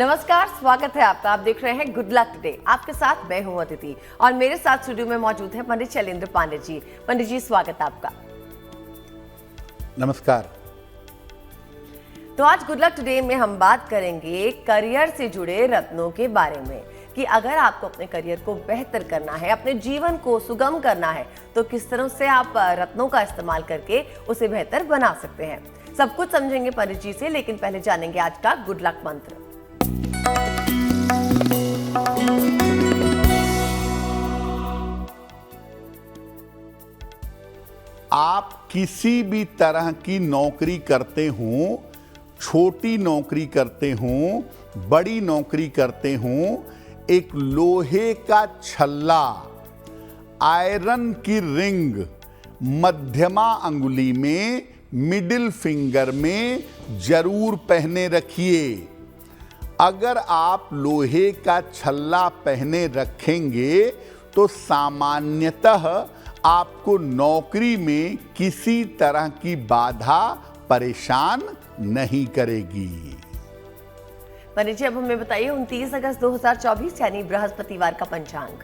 नमस्कार, स्वागत है आपका। आप देख रहे हैं गुड लक टुडे। आपके साथ मैं हूं अदिति और मेरे साथ स्टूडियो में मौजूद है पंडित शैलेंद्र पांडे जी। पंडित जी, स्वागत आपका। नमस्कार। तो आज गुड लक टुडे में हम बात करेंगे करियर से जुड़े रत्नों के बारे में कि अगर आपको अपने करियर को बेहतर करना है, अपने जीवन को सुगम करना है, तो किस तरह से आप रत्नों का इस्तेमाल करके उसे बेहतर बना सकते हैं। सब कुछ समझेंगे पंडित जी से, लेकिन पहले जानेंगे आज का गुड लक मंत्र। आप किसी भी तरह की नौकरी करते हों, छोटी नौकरी करते हों, बड़ी नौकरी करते हों, एक लोहे का छल्ला, आयरन की रिंग मध्यमा अंगुली में, मिडिल फिंगर में जरूर पहने रखिए। अगर आप लोहे का छल्ला पहने रखेंगे तो सामान्यतः आपको नौकरी में किसी तरह की बाधा परेशान नहीं करेगी। पंडित जी, अब हमें बताइए 29 अगस्त 2024 यानी बृहस्पतिवार का पंचांग।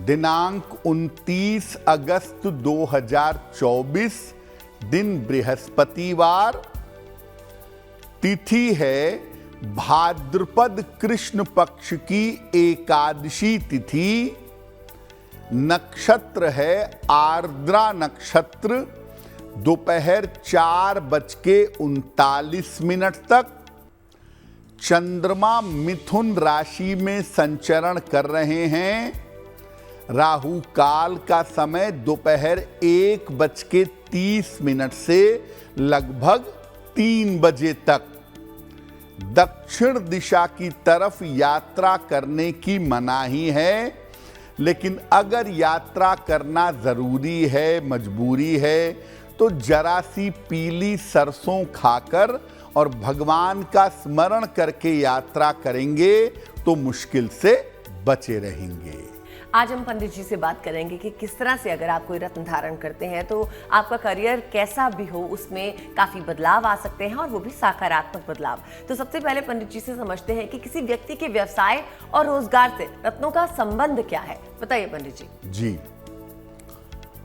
दिनांक 29 अगस्त 2024, दिन बृहस्पतिवार, तिथि है भाद्रपद कृष्ण पक्ष की एकादशी तिथि, नक्षत्र है आर्द्रा नक्षत्र, दोपहर 4:39 तक। चंद्रमा मिथुन राशि में संचरण कर रहे हैं। राहु काल का समय दोपहर 1:30 से लगभग 3 बजे तक। दक्षिण दिशा की तरफ यात्रा करने की मनाही है, लेकिन अगर यात्रा करना जरूरी है, मजबूरी है, तो जरा सी पीली सरसों खाकर और भगवान का स्मरण करके यात्रा करेंगे तो मुश्किल से बचे रहेंगे। आज हम पंडित जी से बात करेंगे कि किस तरह से अगर आप कोई रत्न धारण करते हैं तो आपका करियर कैसा भी हो उसमें काफी बदलाव आ सकते हैं, और वो भी सकारात्मक बदलाव। तो सबसे पहले पंडित जी से समझते हैं कि किसी व्यक्ति के व्यवसाय और रोजगार से रत्नों का संबंध क्या है। बताइए पंडित जी। जी,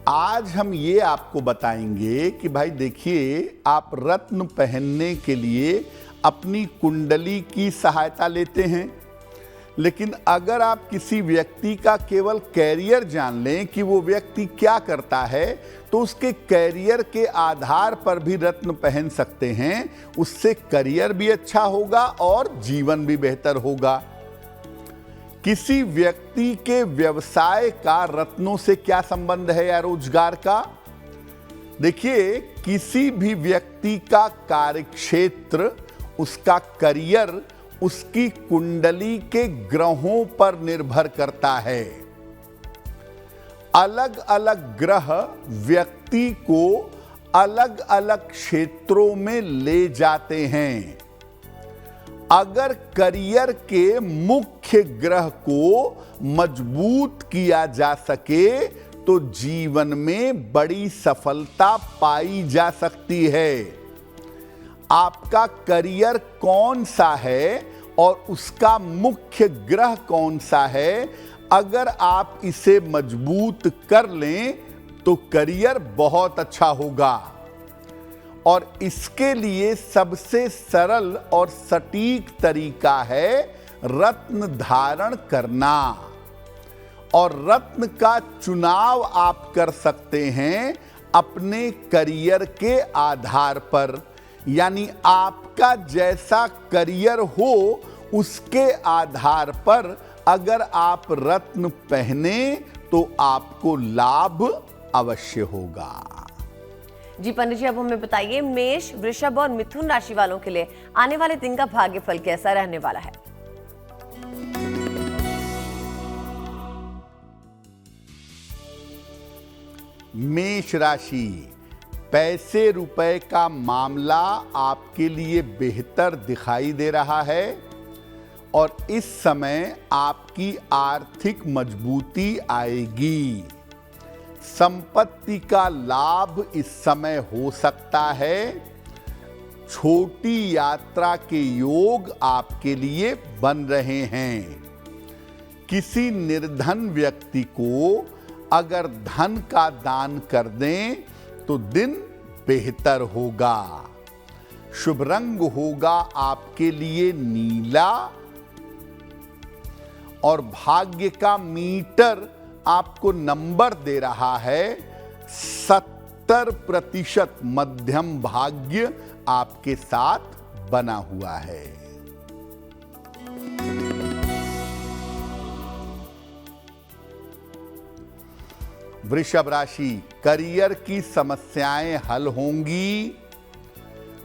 आज हम ये आपको बताएंगे कि भाई देखिए, आप रत्न पहनने के लिए अपनी कुंडली की सहायता लेते हैं, लेकिन अगर आप किसी व्यक्ति का केवल कैरियर जान लें कि वो व्यक्ति क्या करता है, तो उसके कैरियर के आधार पर भी रत्न पहन सकते हैं। उससे करियर भी अच्छा होगा और जीवन भी बेहतर होगा। किसी व्यक्ति के व्यवसाय का रत्नों से क्या संबंध है या रोजगार का? देखिए, किसी भी व्यक्ति का कार्यक्षेत्र, उसका करियर उसकी कुंडली के ग्रहों पर निर्भर करता है। अलग अलग ग्रह व्यक्ति को अलग अलग क्षेत्रों में ले जाते हैं। अगर करियर के मुख्य ग्रह को मजबूत किया जा सके तो जीवन में बड़ी सफलता पाई जा सकती है। आपका करियर कौन सा है और उसका मुख्य ग्रह कौन सा है, अगर आप इसे मजबूत कर लें तो करियर बहुत अच्छा होगा। और इसके लिए सबसे सरल और सटीक तरीका है रत्न धारण करना। और रत्न का चुनाव आप कर सकते हैं अपने करियर के आधार पर, यानी आपका जैसा करियर हो उसके आधार पर अगर आप रत्न पहने तो आपको लाभ अवश्य होगा। जी पंडित जी, अब हमें बताइए मेष, वृषभ और मिथुन राशि वालों के लिए आने वाले दिन का भाग्यफल कैसा रहने वाला है। मेष राशि, पैसे रुपए का मामला आपके लिए बेहतर दिखाई दे रहा है और इस समय आपकी आर्थिक मजबूती आएगी। संपत्ति का लाभ इस समय हो सकता है। छोटी यात्रा के योग आपके लिए बन रहे हैं। किसी निर्धन व्यक्ति को अगर धन का दान कर दें तो दिन बेहतर होगा। शुभ रंग होगा आपके लिए नीला और भाग्य का मीटर आपको नंबर दे रहा है 70% मध्यम भाग्य आपके साथ बना हुआ है। वृषभ राशि, करियर की समस्याएं हल होंगी।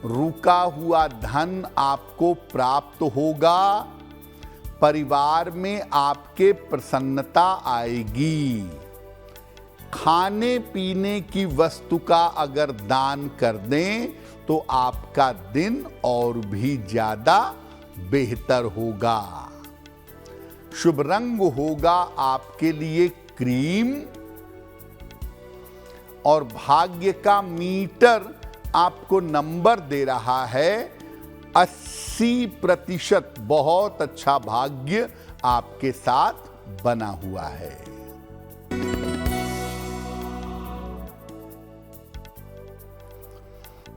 रुका हुआ धन आपको प्राप्त होगा। परिवार में आपके प्रसन्नता आएगी। खाने पीने की वस्तु का अगर दान कर दें तो आपका दिन और भी ज्यादा बेहतर होगा। शुभ रंग होगा आपके लिए क्रीम और भाग्य का मीटर आपको नंबर दे रहा है 80%। बहुत अच्छा भाग्य आपके साथ बना हुआ है।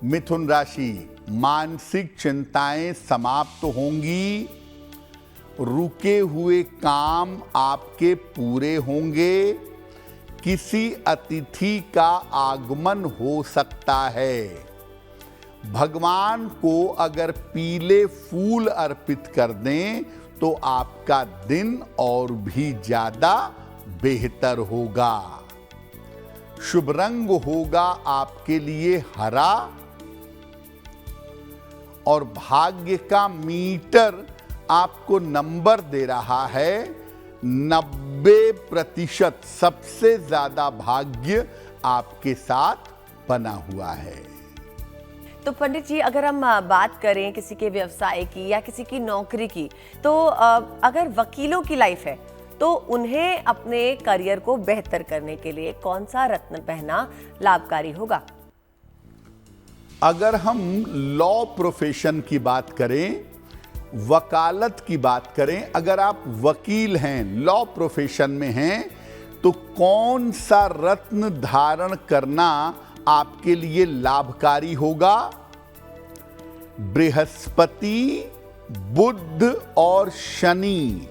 मिथुन राशि, मानसिक चिंताएं समाप्त होंगी। रुके हुए काम आपके पूरे होंगे। किसी अतिथि का आगमन हो सकता है। भगवान को अगर पीले फूल अर्पित कर दें तो आपका दिन और भी ज्यादा बेहतर होगा। शुभ रंग होगा आपके लिए हरा और भाग्य का मीटर आपको नंबर दे रहा है 90%। सबसे ज्यादा भाग्य आपके साथ बना हुआ है। तो पंडित जी, अगर हम बात करें किसी के व्यवसाय की या किसी की नौकरी की, तो अगर वकीलों की लाइफ है तो उन्हें अपने करियर को बेहतर करने के लिए कौन सा रत्न पहनना लाभकारी होगा? अगर हम लॉ प्रोफेशन की बात करें, वकालत की बात करें, अगर आप वकील हैं, लॉ प्रोफेशन में हैं, तो कौन सा रत्न धारण करना आपके लिए लाभकारी होगा? बृहस्पति, बुध और शनि,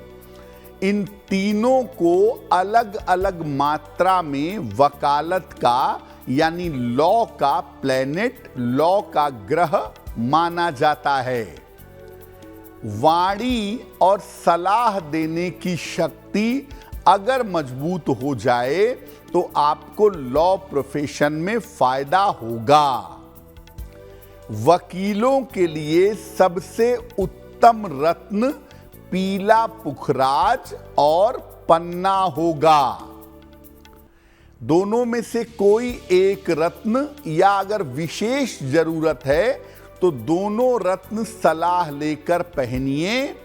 इन तीनों को अलग अलग मात्रा में वकालत का यानी लॉ का प्लेनेट, लॉ का ग्रह माना जाता है। वाणी और सलाह देने की शक्ति अगर मजबूत हो जाए तो आपको लॉ प्रोफेशन में फायदा होगा। वकीलों के लिए सबसे उत्तम रत्न पीला पुखराज और पन्ना होगा। दोनों में से कोई एक रत्न या अगर विशेष जरूरत है तो दोनों रत्न सलाह लेकर पहनिए।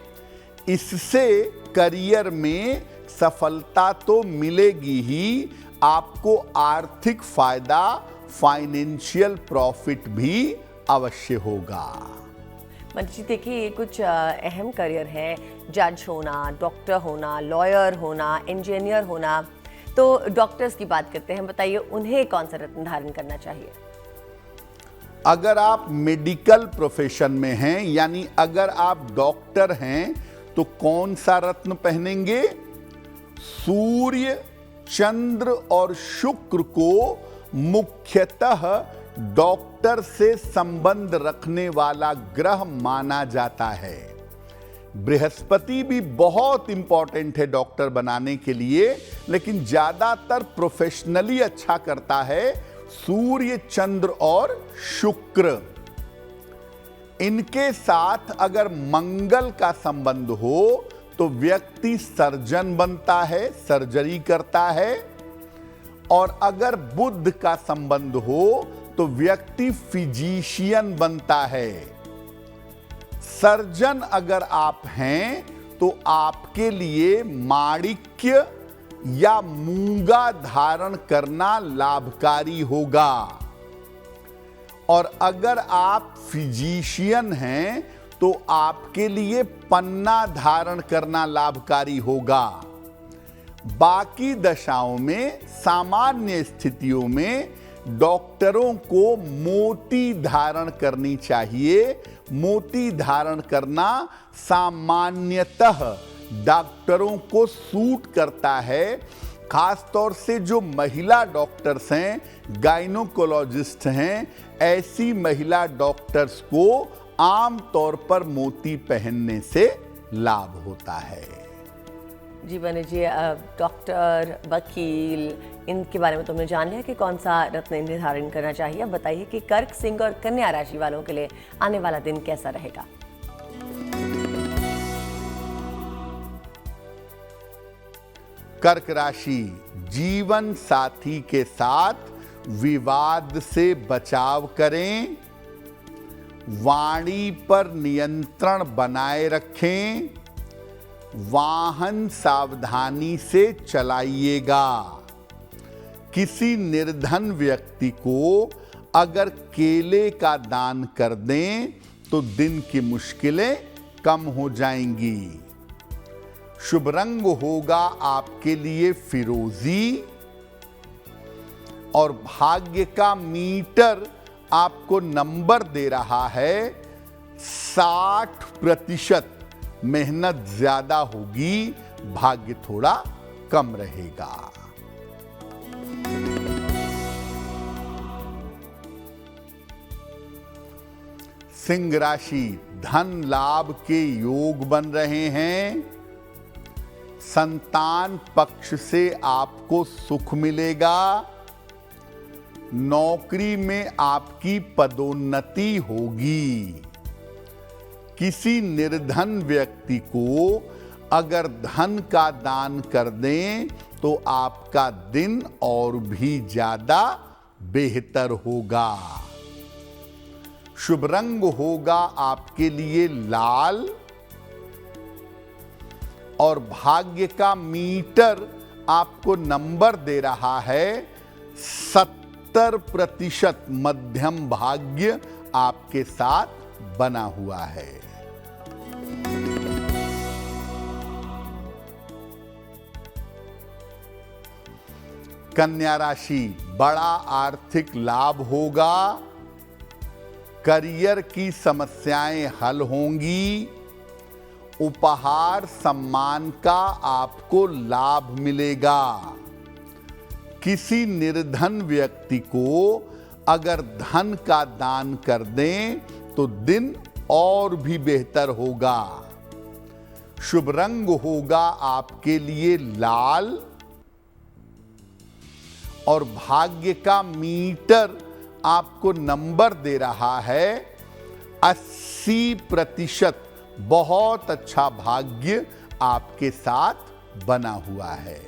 इससे करियर में सफलता तो मिलेगी ही, आपको आर्थिक फायदा, फाइनेंशियल प्रॉफिट भी अवश्य होगा। पंडित जी, देखिए, ये कुछ अहम करियर है। जज होना, डॉक्टर होना, लॉयर होना, इंजीनियर होना। तो डॉक्टर्स की बात करते हैं, बताइए उन्हें कौन सा रत्न धारण करना चाहिए? अगर आप मेडिकल प्रोफेशन में हैं, यानी अगर आप डॉक्टर हैं, तो कौन सा रत्न पहनेंगे? सूर्य, चंद्र और शुक्र को मुख्यतः डॉक्टर से संबंध रखने वाला ग्रह माना जाता है। बृहस्पति भी बहुत इंपॉर्टेंट है डॉक्टर बनाने के लिए, लेकिन ज्यादातर प्रोफेशनली अच्छा करता है सूर्य, चंद्र और शुक्र। इनके साथ अगर मंगल का संबंध हो तो व्यक्ति सर्जन बनता है, सर्जरी करता है। और अगर बुध का संबंध हो तो व्यक्ति फिजिशियन बनता है। सर्जन अगर आप हैं तो आपके लिए माणिक्य, या मूंगा धारण करना लाभकारी होगा। और अगर आप फिजिशियन हैं तो आपके लिए पन्ना धारण करना लाभकारी होगा। बाकी दशाओं में, सामान्य स्थितियों में डॉक्टरों को मोती धारण करनी चाहिए। मोती धारण करना सामान्यतः डॉक्टरों को सूट करता है, खासतौर से जो महिला डॉक्टर्स हैं, गायनोकोलॉजिस्ट हैं, ऐसी महिला डॉक्टर्स को आम तौर पर मोती पहनने से लाभ होता है। जी बने जी, डॉक्टर, वकील, इनके बारे में तुमने जान लिया कि कौन सा रत्न निर्धारण करना चाहिए। अब बताइए कि कर्क, सिंह और कन्या राशि वालों के लिए आने वाला दिन कैसा रहेगा। कर्क राशि, जीवन साथी के साथ विवाद से बचाव करें। वाणी पर नियंत्रण बनाए रखें। वाहन सावधानी से चलाइएगा। किसी निर्धन व्यक्ति को अगर केले का दान कर दें तो दिन की मुश्किलें कम हो जाएंगी। शुभ रंग होगा आपके लिए फिरोजी। और भाग्य का मीटर आपको नंबर दे रहा है 60%। मेहनत ज्यादा होगी, भाग्य थोड़ा कम रहेगा। सिंह राशि, धन लाभ के योग बन रहे हैं। संतान पक्ष से आपको सुख मिलेगा। नौकरी में आपकी पदोन्नति होगी। किसी निर्धन व्यक्ति को अगर धन का दान कर दें तो आपका दिन और भी ज्यादा बेहतर होगा। शुभ रंग होगा आपके लिए लाल। और भाग्य का मीटर आपको नंबर दे रहा है 70%। मध्यम भाग्य आपके साथ बना हुआ है। कन्या राशि, बड़ा आर्थिक लाभ होगा। करियर की समस्याएं हल होंगी। उपहार सम्मान का आपको लाभ मिलेगा। किसी निर्धन व्यक्ति को अगर धन का दान कर दें तो दिन और भी बेहतर होगा। शुभ रंग होगा आपके लिए लाल। और भाग्य का मीटर आपको नंबर दे रहा है 80%। बहुत अच्छा भाग्य आपके साथ बना हुआ है।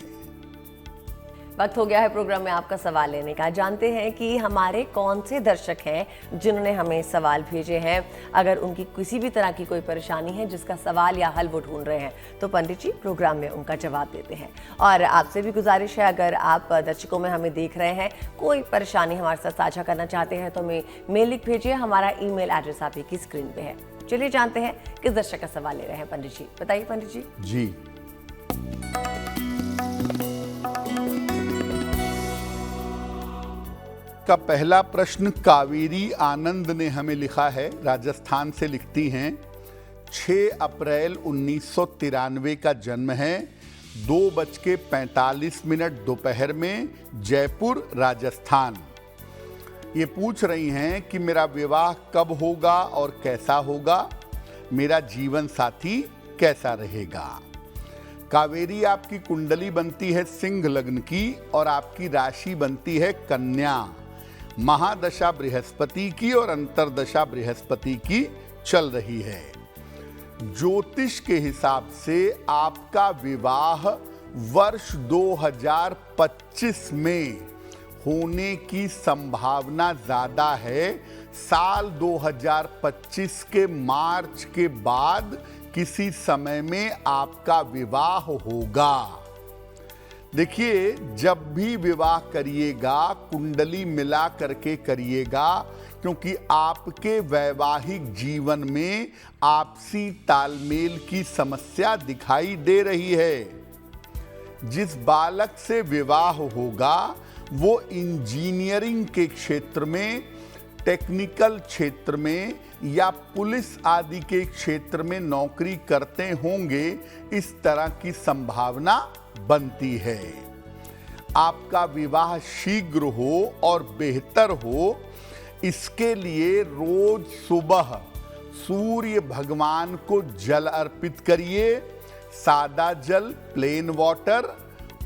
वक्त हो गया है प्रोग्राम में आपका सवाल लेने का। जानते हैं कि हमारे कौन से दर्शक हैं जिन्होंने हमें सवाल भेजे हैं। अगर उनकी किसी भी तरह की कोई परेशानी है जिसका सवाल या हल वो ढूंढ रहे हैं तो पंडित जी प्रोग्राम में उनका जवाब देते हैं। और आपसे भी गुजारिश है, अगर आप दर्शकों में हमें देख रहे हैं, कोई परेशानी हमारे साथ साझा करना चाहते हैं तो हमें मेल लिख भेजिए। हमारा ईमेल एड्रेस आप की स्क्रीन पे है। चलिए जानते हैं किस दर्शक का सवाल ले रहे हैं पंडित जी। बताइए पंडित जी। जी, का पहला प्रश्न कावेरी आनंद ने हमें लिखा है। राजस्थान से लिखती हैं। 6 अप्रैल 1993 का जन्म है। 2:45 दोपहर में, जयपुर, राजस्थान। ये पूछ रही हैं कि मेरा विवाह कब होगा और कैसा होगा, मेरा जीवन साथी कैसा रहेगा। कावेरी, आपकी कुंडली बनती है सिंह लग्न की और आपकी राशि बनती है कन्या। महादशा बृहस्पति की और अंतरदशा बृहस्पति की चल रही है। ज्योतिष के हिसाब से आपका विवाह वर्ष 2025 में होने की संभावना ज्यादा है। साल 2025 के मार्च के बाद किसी समय में आपका विवाह होगा। देखिए, जब भी विवाह करिएगा कुंडली मिला करके करिएगा, क्योंकि आपके वैवाहिक जीवन में आपसी तालमेल की समस्या दिखाई दे रही है। जिस बालक से विवाह होगा वो इंजीनियरिंग के क्षेत्र में, टेक्निकल क्षेत्र में या पुलिस आदि के क्षेत्र में नौकरी करते होंगे, इस तरह की संभावना बनती है। आपका विवाह शीघ्र हो और बेहतर हो, इसके लिए रोज सुबह सूर्य भगवान को जल अर्पित करिए, सादा जल, प्लेन वाटर,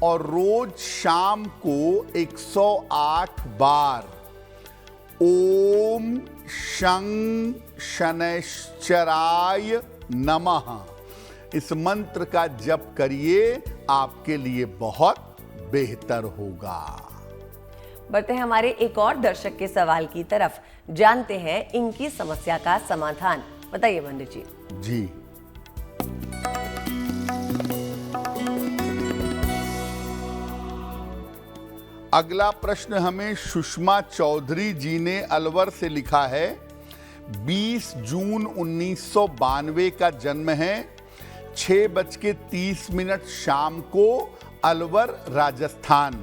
और रोज शाम को 108 बार ओम शं शनैश्चराय नमः इस मंत्र का जप करिए, आपके लिए बहुत बेहतर होगा। बढ़ते हैं हमारे एक और दर्शक के सवाल की तरफ, जानते हैं इनकी समस्या का समाधान। बताइए पंडित जी। जी, अगला प्रश्न हमें सुषमा चौधरी जी ने अलवर से लिखा है। 20 जून 1992 का जन्म है। 6:30 शाम को अलवर, राजस्थान।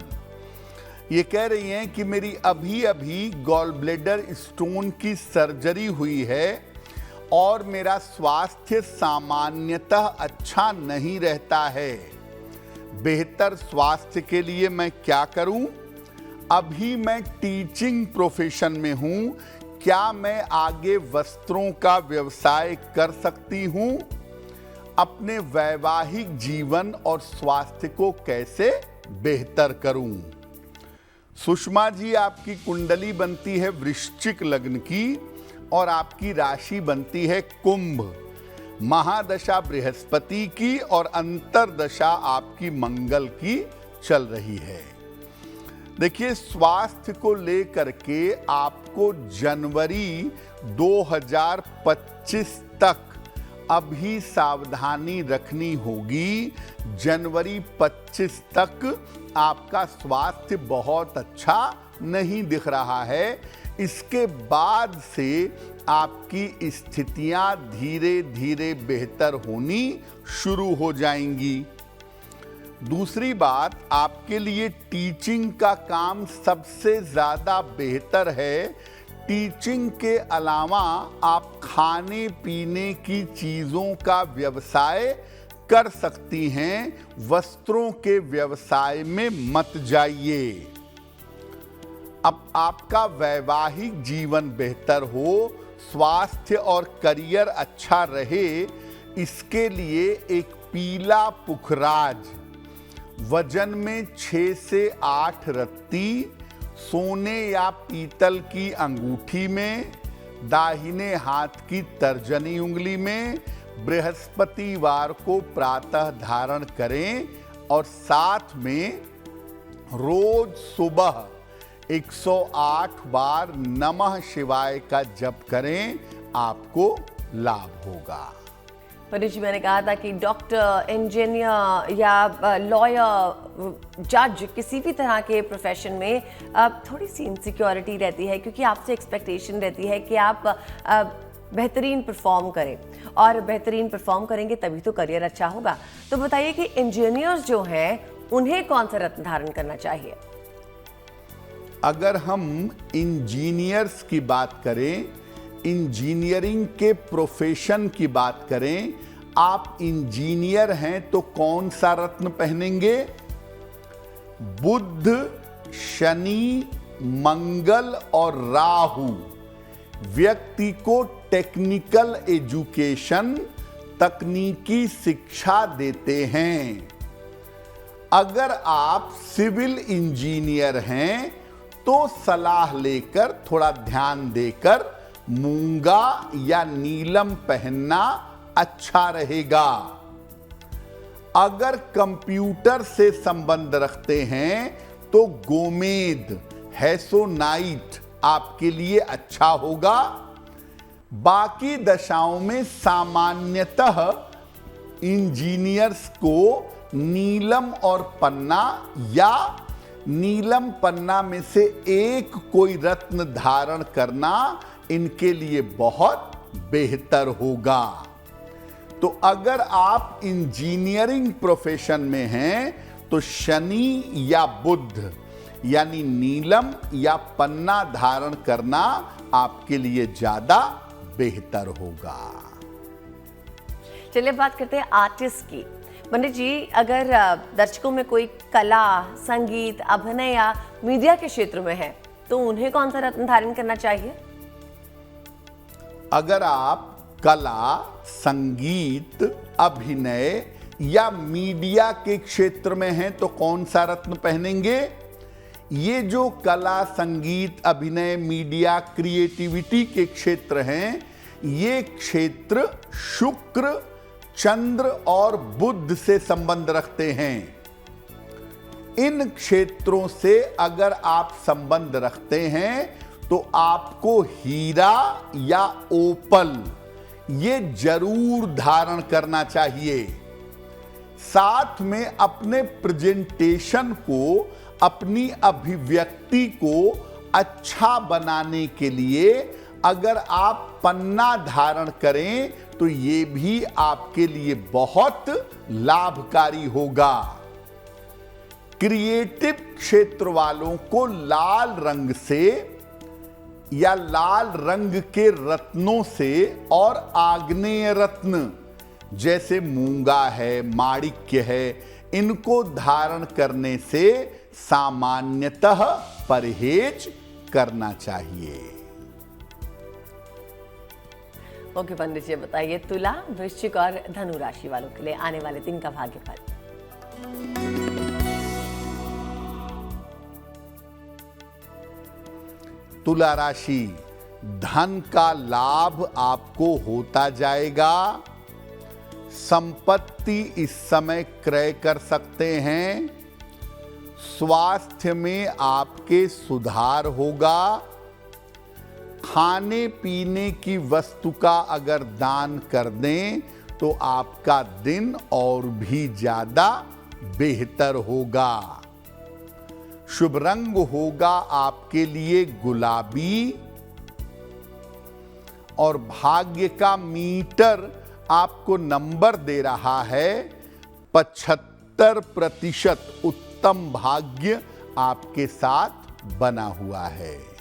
ये कह रही हैं कि मेरी अभी अभी गॉल ब्लैडर स्टोन की सर्जरी हुई है और मेरा स्वास्थ्य सामान्यतः अच्छा नहीं रहता है। बेहतर स्वास्थ्य के लिए मैं क्या करूं? अभी मैं टीचिंग प्रोफेशन में हूं, क्या मैं आगे वस्त्रों का व्यवसाय कर सकती हूं? अपने वैवाहिक जीवन और स्वास्थ्य को कैसे बेहतर करूं? सुषमा जी, आपकी कुंडली बनती है वृश्चिक लग्न की और आपकी राशि बनती है कुंभ। महादशा बृहस्पति की और अंतरदशा आपकी मंगल की चल रही है। देखिए, स्वास्थ्य को लेकर के आपको जनवरी 2025 तक अभी सावधानी रखनी होगी। जनवरी 25 तक आपका स्वास्थ्य बहुत अच्छा नहीं दिख रहा है। इसके बाद से आपकी स्थितियां धीरे धीरे बेहतर होनी शुरू हो जाएंगी। दूसरी बात, आपके लिए टीचिंग का काम सबसे ज़्यादा बेहतर है। टीचिंग के अलावा आप खाने पीने की चीज़ों का व्यवसाय कर सकती हैं। वस्त्रों के व्यवसाय में मत जाइए। अब आपका वैवाहिक जीवन बेहतर हो, स्वास्थ्य और करियर अच्छा रहे, इसके लिए एक पीला पुखराज वजन में 6 से 8 रत्ती सोने या पीतल की अंगूठी में, दाहिने हाथ की तर्जनी उंगली में बृहस्पतिवार को प्रातः धारण करें और साथ में रोज सुबह 108 बार नमः शिवाय का जप करें, आपको लाभ होगा। पंडित जी, मैंने कहा था कि डॉक्टर, इंजीनियर या लॉयर, जज, किसी भी तरह के प्रोफेशन में थोड़ी सी इनसिक्योरिटी रहती है, क्योंकि आपसे एक्सपेक्टेशन रहती है कि आप बेहतरीन परफॉर्म करें, और बेहतरीन परफॉर्म करेंगे तभी तो करियर अच्छा होगा। तो बताइए कि इंजीनियर्स जो हैं उन्हें कौन सा रत्न धारण करना चाहिए? अगर हम इंजीनियर्स की बात करें, इंजीनियरिंग के प्रोफेशन की बात करें, आप इंजीनियर हैं तो कौन सा रत्न पहनेंगे? बुध, शनि, मंगल और राहु व्यक्ति को टेक्निकल एजुकेशन, तकनीकी शिक्षा देते हैं। अगर आप सिविल इंजीनियर हैं तो सलाह लेकर, थोड़ा ध्यान देकर मूंगा या नीलम पहनना अच्छा रहेगा। अगर कंप्यूटर से संबंध रखते हैं तो गोमेद, हैसोनाइट आपके लिए अच्छा होगा। बाकी दशाओं में सामान्यतः इंजीनियर्स को नीलम और पन्ना या नीलम पन्ना में से एक कोई रत्न धारण करना इनके लिए बहुत बेहतर होगा। तो अगर आप इंजीनियरिंग प्रोफेशन में हैं तो शनि या बुध यानी नीलम या पन्ना धारण करना आपके लिए ज्यादा बेहतर होगा। चलिए बात करते हैं आर्टिस्ट की। पंडित जी, अगर दर्शकों में कोई कला, संगीत, अभिनय या मीडिया के क्षेत्र में है तो उन्हें कौन सा रत्न धारण करना चाहिए? अगर आप कला, संगीत, अभिनय या मीडिया के क्षेत्र में हैं तो कौन सा रत्न पहनेंगे? ये जो कला, संगीत, अभिनय, मीडिया, क्रिएटिविटी के क्षेत्र हैं, ये क्षेत्र शुक्र, चंद्र और बुध से संबंध रखते हैं। इन क्षेत्रों से अगर आप संबंध रखते हैं तो आपको हीरा या ओपल ये जरूर धारण करना चाहिए। साथ में अपने प्रेजेंटेशन को, अपनी अभिव्यक्ति को अच्छा बनाने के लिए अगर आप पन्ना धारण करें तो ये भी आपके लिए बहुत लाभकारी होगा। क्रिएटिव क्षेत्र वालों को लाल रंग से या लाल रंग के रत्नों से और आग्नेय रत्न जैसे मूंगा है, माणिक्य है, इनको धारण करने से सामान्यतः परहेज करना चाहिए। ओके पंडित जी, बताइए तुला, वृश्चिक और धनु राशि वालों के लिए आने वाले दिन का भाग्यफल। तुला राशि, धन का लाभ आपको होता जाएगा। संपत्ति इस समय क्रय कर सकते हैं। स्वास्थ्य में आपके सुधार होगा। खाने पीने की वस्तु का अगर दान कर दें तो आपका दिन और भी ज्यादा बेहतर होगा। शुभ रंग होगा आपके लिए गुलाबी और भाग्य का मीटर आपको नंबर दे रहा है 75% उत्तम भाग्य आपके साथ बना हुआ है।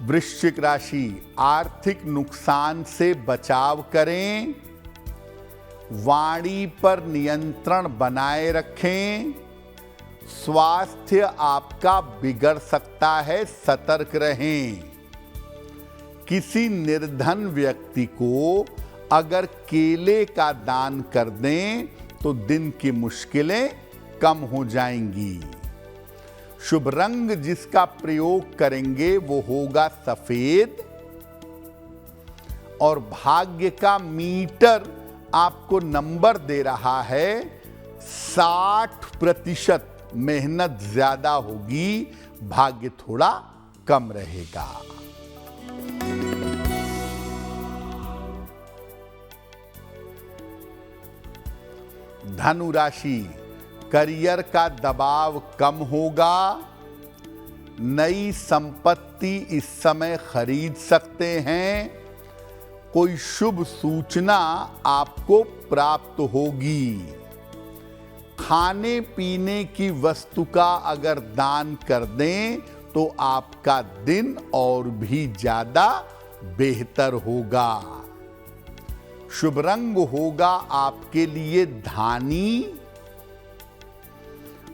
वृश्चिक राशि, आर्थिक नुकसान से बचाव करें। वाणी पर नियंत्रण बनाए रखें। स्वास्थ्य आपका बिगड़ सकता है, सतर्क रहें। किसी निर्धन व्यक्ति को अगर केले का दान कर दें तो दिन की मुश्किलें कम हो जाएंगी। शुभ रंग जिसका प्रयोग करेंगे वो होगा सफेद और भाग्य का मीटर आपको नंबर दे रहा है 60%। मेहनत ज्यादा होगी, भाग्य थोड़ा कम रहेगा। धनु राशि, करियर का दबाव कम होगा। नई संपत्ति इस समय खरीद सकते हैं। कोई शुभ सूचना आपको प्राप्त होगी। खाने पीने की वस्तु का अगर दान कर दें तो आपका दिन और भी ज्यादा बेहतर होगा। शुभ रंग होगा आपके लिए धानी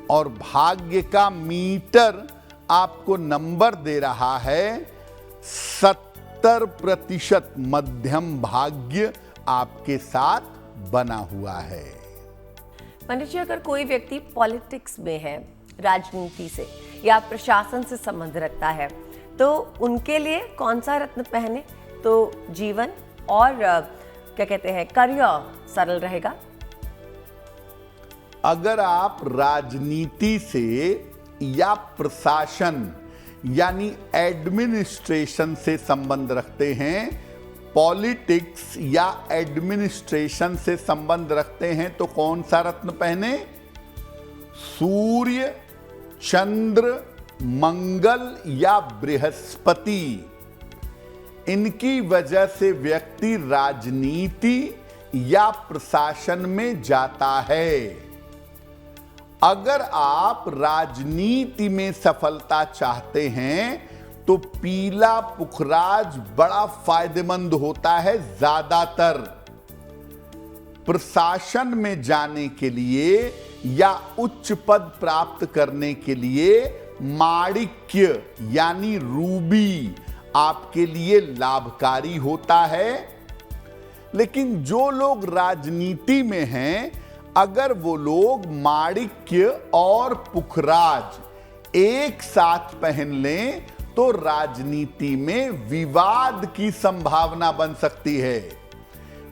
और भाग्य का मीटर आपको नंबर दे रहा है 70%। मध्यम भाग्य आपके साथ बना हुआ है। पंडित जी, अगर कोई व्यक्ति पॉलिटिक्स में है, राजनीति से या प्रशासन से संबंध रखता है तो उनके लिए कौन सा रत्न पहने तो जीवन और क्या कहते हैं करियर सरल रहेगा? अगर आप राजनीति से या प्रशासन यानी एडमिनिस्ट्रेशन से संबंध रखते हैं, पॉलिटिक्स या एडमिनिस्ट्रेशन से संबंध रखते हैं तो कौन सा रत्न पहने? सूर्य, चंद्र, मंगल या बृहस्पति। इनकी वजह से व्यक्ति राजनीति या प्रशासन में जाता है। अगर आप राजनीति में सफलता चाहते हैं तो पीला पुखराज बड़ा फायदेमंद होता है। ज्यादातर प्रशासन में जाने के लिए या उच्च पद प्राप्त करने के लिए माणिक्य यानी रूबी आपके लिए लाभकारी होता है। लेकिन जो लोग राजनीति में हैं, अगर वो लोग माणिक्य और पुखराज एक साथ पहन लें तो राजनीति में विवाद की संभावना बन सकती है।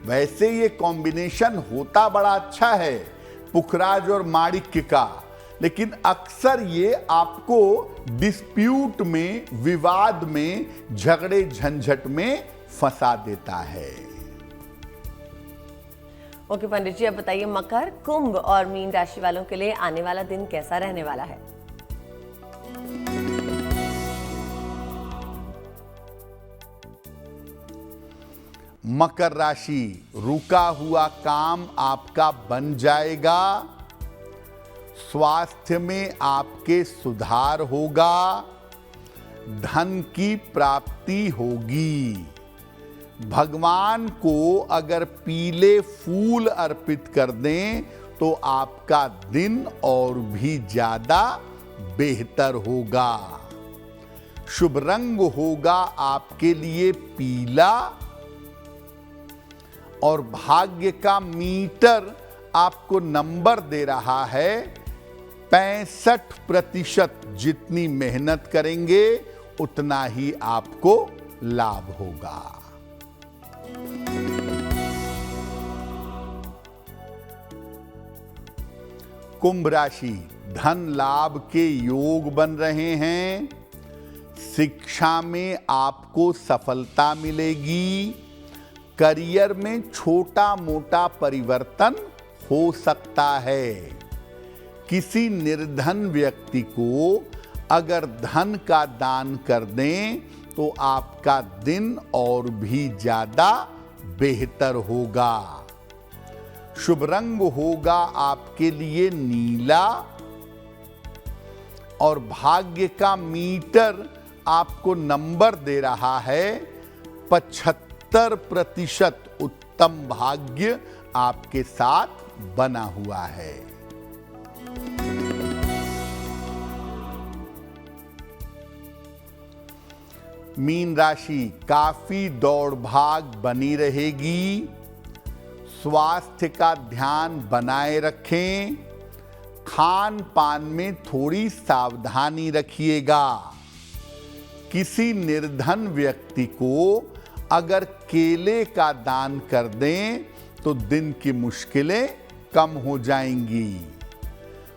वैसे ये कॉम्बिनेशन होता बड़ा अच्छा है पुखराज और माणिक्य का, लेकिन अक्सर ये आपको डिस्प्यूट में, विवाद में, झगड़े झंझट में फंसा देता है। ओके पंडित जी, अब बताइए मकर, कुंभ और मीन राशि वालों के लिए आने वाला दिन कैसा रहने वाला है? मकर राशि, रुका हुआ काम आपका बन जाएगा। स्वास्थ्य में आपके सुधार होगा। धन की प्राप्ति होगी। भगवान को अगर पीले फूल अर्पित कर दें तो आपका दिन और भी ज्यादा बेहतर होगा। शुभ रंग होगा आपके लिए पीला और भाग्य का मीटर आपको नंबर दे रहा है 65%। जितनी मेहनत करेंगे उतना ही आपको लाभ होगा। कुंभ राशि, धन लाभ के योग बन रहे हैं। शिक्षा में आपको सफलता मिलेगी। करियर में छोटा मोटा परिवर्तन हो सकता है। किसी निर्धन व्यक्ति को अगर धन का दान कर दें तो आपका दिन और भी ज्यादा बेहतर होगा। शुभ रंग होगा आपके लिए नीला और भाग्य का मीटर आपको नंबर दे रहा है 75%। उत्तम भाग्य आपके साथ बना हुआ है। मीन राशि, काफी दौड़ भाग बनी रहेगी। स्वास्थ्य का ध्यान बनाए रखें। खान पान में थोड़ी सावधानी रखिएगा। किसी निर्धन व्यक्ति को अगर केले का दान कर दें तो दिन की मुश्किलें कम हो जाएंगी।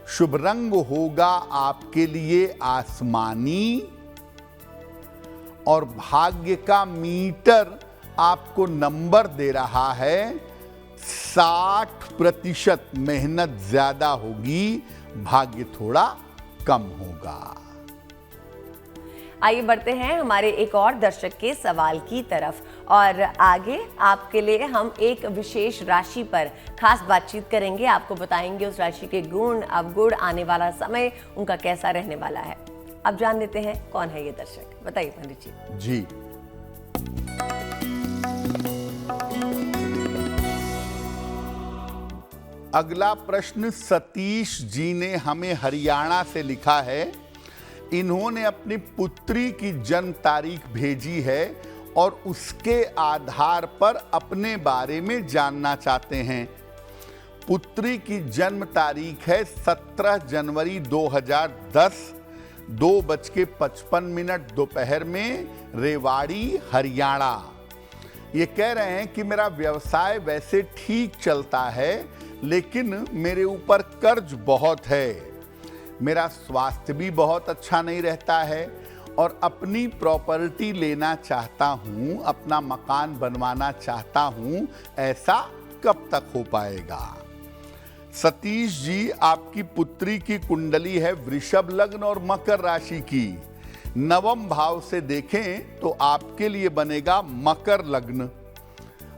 शुभ रंग होगा आपके लिए आसमानी और भाग्य का मीटर आपको नंबर दे रहा है 60%। मेहनत ज्यादा होगी, भाग्य थोड़ा कम होगा। आइए बढ़ते हैं हमारे एक और दर्शक के सवाल की तरफ और आगे आपके लिए हम एक विशेष राशि पर खास बातचीत करेंगे। आपको बताएंगे उस राशि के गुण अवगुण, आने वाला समय उनका कैसा रहने वाला है। अब जान लेते हैं कौन है ये दर्शक, बताइए पंडित जी। जी, अगला प्रश्न सतीश जी ने हमें हरियाणा से लिखा है। इन्होंने अपनी पुत्री की जन्म तारीख भेजी है और उसके आधार पर अपने बारे में जानना चाहते हैं। पुत्री की जन्म तारीख है 17 जनवरी 2010, 2:55 दोपहर में, रेवाड़ी, हरियाणा। ये कह रहे हैं कि मेरा व्यवसाय वैसे ठीक चलता है लेकिन मेरे ऊपर कर्ज बहुत है। मेरा स्वास्थ्य भी बहुत अच्छा नहीं रहता है और अपनी प्रॉपर्टी लेना चाहता हूं, अपना मकान बनवाना चाहता हूं, ऐसा कब तक हो पाएगा? सतीश जी, आपकी पुत्री की कुंडली है वृषभ लग्न और मकर राशि की। नवम भाव से देखें तो आपके लिए बनेगा मकर लग्न।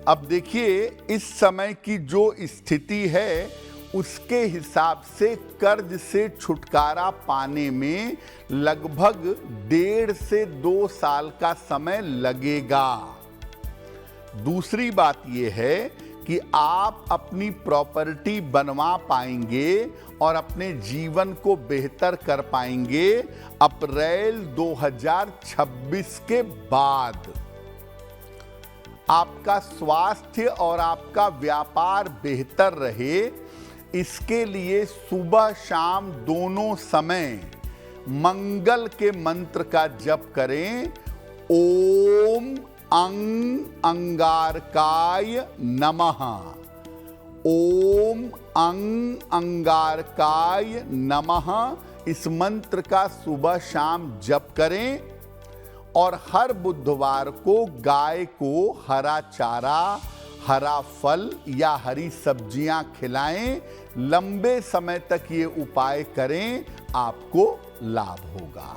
अब देखिए, इस समय की जो स्थिति है उसके हिसाब से कर्ज से छुटकारा पाने में लगभग 1.5 से 2 साल का समय लगेगा। दूसरी बात यह है कि आप अपनी प्रॉपर्टी बनवा पाएंगे और अपने जीवन को बेहतर कर पाएंगे अप्रैल 2026 के बाद। आपका स्वास्थ्य और आपका व्यापार बेहतर रहे, इसके लिए सुबह शाम दोनों समय मंगल के मंत्र का जप करें। ओम अंग अंगारकाय नमः, ओम अंग अंगारकाय नमः, इस मंत्र का सुबह शाम जप करें और हर बुधवार को गाय को हरा चारा, हरा फल या हरी सब्जियां खिलाएं। लंबे समय तक ये उपाय करें, आपको लाभ होगा।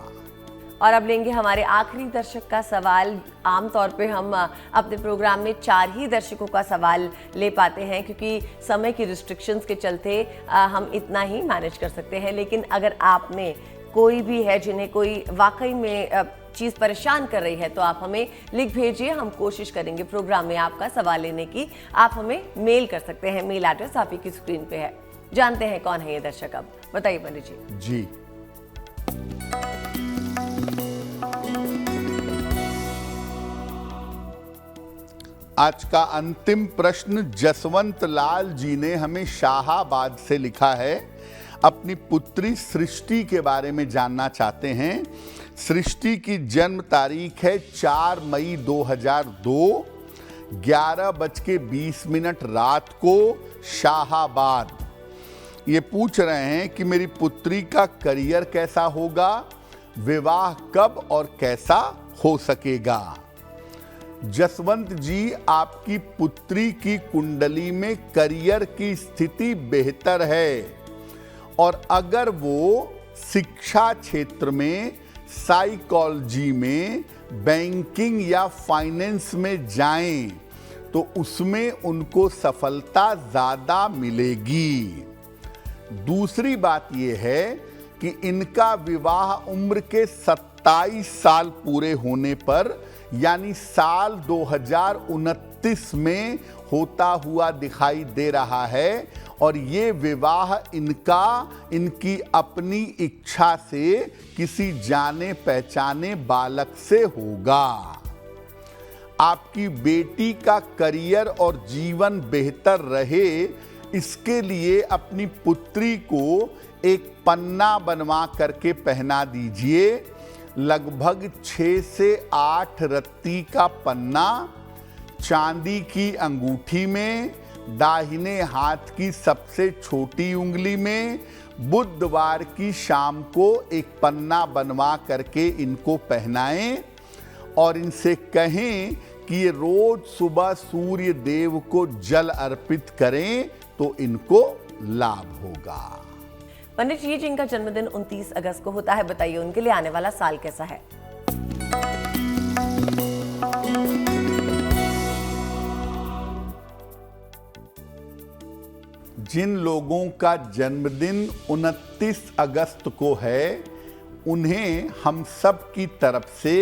और अब लेंगे हमारे आखिरी दर्शक का सवाल। आमतौर पे हम अपने प्रोग्राम में 4 ही दर्शकों का सवाल ले पाते हैं, क्योंकि समय की रिस्ट्रिक्शंस के चलते हम इतना ही मैनेज कर सकते हैं। लेकिन अगर आप में कोई भी है जिन्हें कोई वाकई में चीज़ परेशान कर रही है, तो आप हमें लिख भेजिए। हम कोशिश करेंगे प्रोग्राम में आपका सवाल लेने की। आप हमें मेल कर सकते हैं, मेल एड्रेस आप ही की स्क्रीन पे है। जानते हैं कौन है ये दर्शक, अब बताइए पंडित जी। जी, आज का अंतिम प्रश्न जसवंत लाल जी ने हमें शाहाबाद से लिखा है। अपनी पुत्री सृष्टि के बारे में जानना चाहते हैं। सृष्टि की जन्म तारीख है 4 मई 2002, 11:20 रात को, शाहाबाद। ये पूछ रहे हैं कि मेरी पुत्री का करियर कैसा होगा, विवाह कब और कैसा हो सकेगा। जसवंत जी, आपकी पुत्री की कुंडली में करियर की स्थिति बेहतर है और अगर वो शिक्षा क्षेत्र में, साइकोलॉजी में, बैंकिंग या फाइनेंस में जाएं तो उसमें उनको सफलता ज़्यादा मिलेगी। दूसरी बात यह है कि इनका विवाह उम्र के 27 साल पूरे होने पर यानी साल 2029 में होता हुआ दिखाई दे रहा है और ये विवाह इनकी अपनी इच्छा से किसी जाने पहचाने बालक से होगा। आपकी बेटी का करियर और जीवन बेहतर रहे, इसके लिए अपनी पुत्री को एक पन्ना बनवा करके पहना दीजिए। लगभग 6 से 8 रत्ती का पन्ना, चांदी की अंगूठी में, दाहिने हाथ की सबसे छोटी उंगली में, बुधवार की शाम को एक पन्ना बनवा करके इनको पहनाएं और इनसे कहें कि ये रोज सुबह सूर्य देव को जल अर्पित करें तो इनको लाभ होगा। पंडित जी, जिनका जन्मदिन 29 अगस्त को होता है, बताइए उनके लिए आने वाला साल कैसा है? जिन लोगों का जन्मदिन 29 अगस्त को है, उन्हें हम सब की तरफ से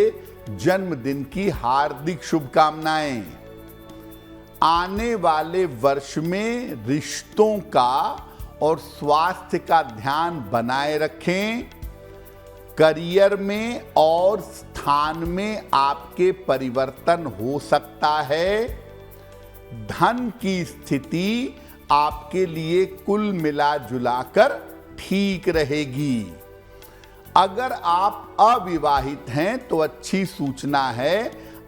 जन्मदिन की हार्दिक शुभकामनाएं। आने वाले वर्ष में रिश्तों का और स्वास्थ्य का ध्यान बनाए रखें। करियर में और स्थान में आपके परिवर्तन हो सकता है। धन की स्थिति आपके लिए कुल मिला जुलाकर ठीक रहेगी। अगर आप अविवाहित हैं तो अच्छी सूचना है,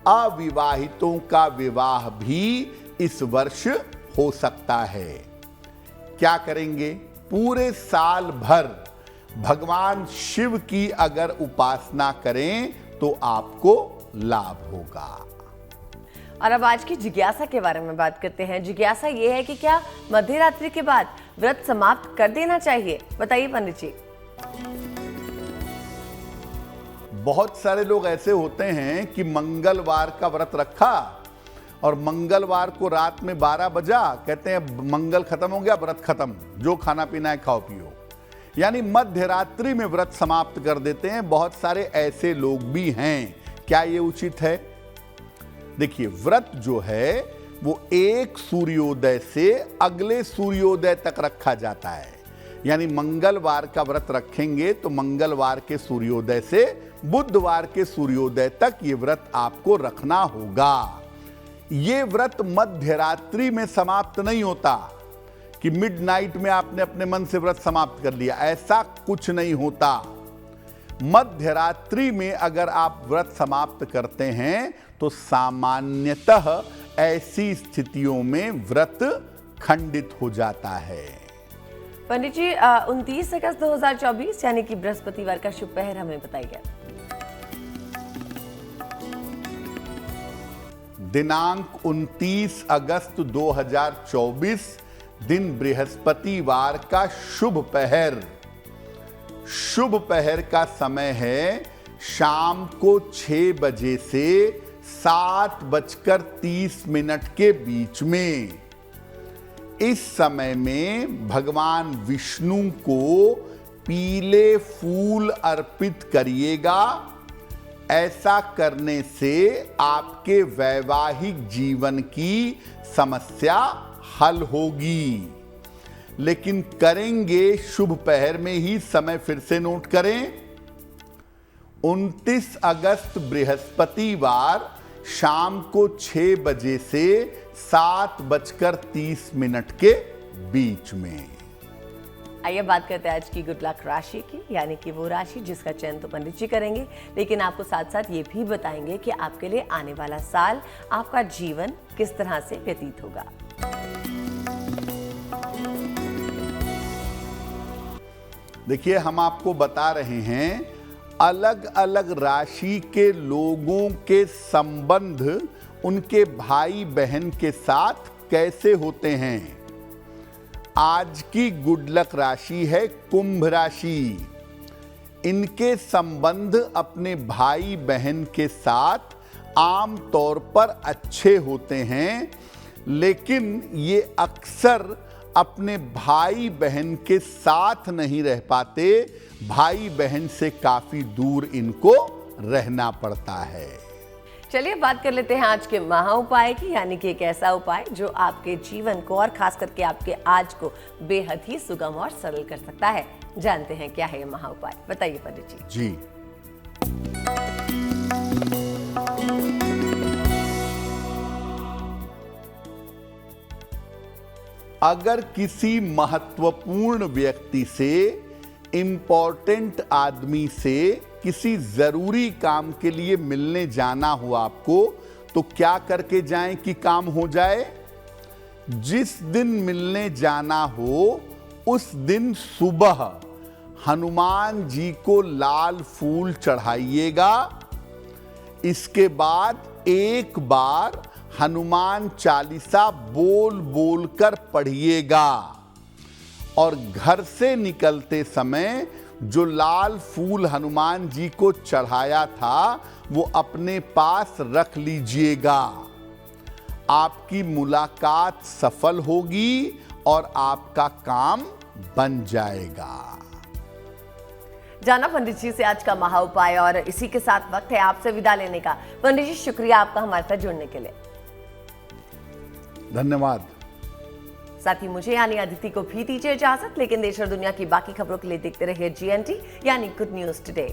अविवाहितों का विवाह भी इस वर्ष हो सकता है। क्या करेंगे? पूरे साल भर भगवान शिव की अगर उपासना करें तो आपको लाभ होगा। और अब आज की जिज्ञासा के बारे में बात करते हैं। जिज्ञासा ये है कि क्या मध्य रात्रि के बाद व्रत समाप्त कर देना चाहिए? बताइए पंडित जी। बहुत सारे लोग ऐसे होते हैं कि मंगलवार का व्रत रखा और मंगलवार को रात में 12 बजा, कहते हैं मंगल खत्म हो गया, व्रत खत्म, जो खाना पीना है खाओ पियो, यानी मध्य रात्रि में व्रत समाप्त कर देते हैं। बहुत सारे ऐसे लोग भी हैं। क्या ये उचित है? देखिए, व्रत जो है वो एक सूर्योदय से अगले सूर्योदय तक रखा जाता है। यानी मंगलवार का व्रत रखेंगे तो मंगलवार के सूर्योदय से बुधवार के सूर्योदय तक ये व्रत आपको रखना होगा। ये व्रत मध्य रात्रि में समाप्त नहीं होता कि मिडनाइट में आपने अपने मन से व्रत समाप्त कर लिया, ऐसा कुछ नहीं होता। मध्य रात्रि में अगर आप व्रत समाप्त करते हैं तो सामान्यतः ऐसी स्थितियों में व्रत खंडित हो जाता है। पंडित जी, 29 अगस्त 2024 यानी कि बृहस्पतिवार का शुभ पहर हमें बताइए। दिनांक 29 अगस्त 2024 दिन बृहस्पतिवार का शुभ पहर। शुभ पहर का समय है शाम को 6 बजे से 7:30 के बीच में। इस समय में भगवान विष्णु को पीले फूल अर्पित करिएगा। ऐसा करने से आपके वैवाहिक जीवन की समस्या हल होगी। लेकिन करेंगे शुभ पहर में ही, समय फिर से नोट करें, 29 अगस्त बृहस्पतिवार शाम को 6 बजे से 7:30 के बीच में। आइए बात करते हैं आज की गुड लक राशि की, यानी कि वो राशि जिसका चयन तो पंडित जी करेंगे, लेकिन आपको साथ साथ ये भी बताएंगे कि आपके लिए आने वाला साल, आपका जीवन किस तरह से व्यतीत होगा। देखिए, हम आपको बता रहे हैं अलग अलग राशि के लोगों के संबंध उनके भाई बहन के साथ कैसे होते हैं। आज की गुड लक राशि है कुंभ राशि। इनके संबंध अपने भाई बहन के साथ आम तौर पर अच्छे होते हैं, लेकिन ये अक्सर अपने भाई बहन के साथ नहीं रह पाते। भाई बहन से काफी दूर इनको रहना पड़ता है। चलिए बात कर लेते हैं आज के महा उपाय की, यानी कि एक ऐसा उपाय जो आपके जीवन को और खास करके आपके आज को बेहद ही सुगम और सरल कर सकता है। जानते हैं क्या है ये महा उपाय, बताइए पंडित जी। अगर किसी महत्वपूर्ण व्यक्ति से, इंपॉर्टेंट आदमी से किसी जरूरी काम के लिए मिलने जाना हो आपको, तो क्या करके जाएं कि काम हो जाए? जिस दिन मिलने जाना हो उस दिन सुबह हनुमान जी को लाल फूल चढ़ाइएगा। इसके बाद एक बार हनुमान चालीसा बोल बोल कर पढ़िएगा और घर से निकलते समय जो लाल फूल हनुमान जी को चढ़ाया था वो अपने पास रख लीजिएगा। आपकी मुलाकात सफल होगी और आपका काम बन जाएगा। जाना पंडित जी से आज का महा उपाय, और इसी के साथ वक्त है आपसे विदा लेने का। पंडित जी, शुक्रिया आपका हमारे साथ जुड़ने के लिए। धन्यवाद। साथ ही मुझे यानी अदिति को भी दीजिए इजाजत, लेकिन देश और दुनिया की बाकी खबरों के लिए देखते रहिए GNT यानी गुड न्यूज टुडे।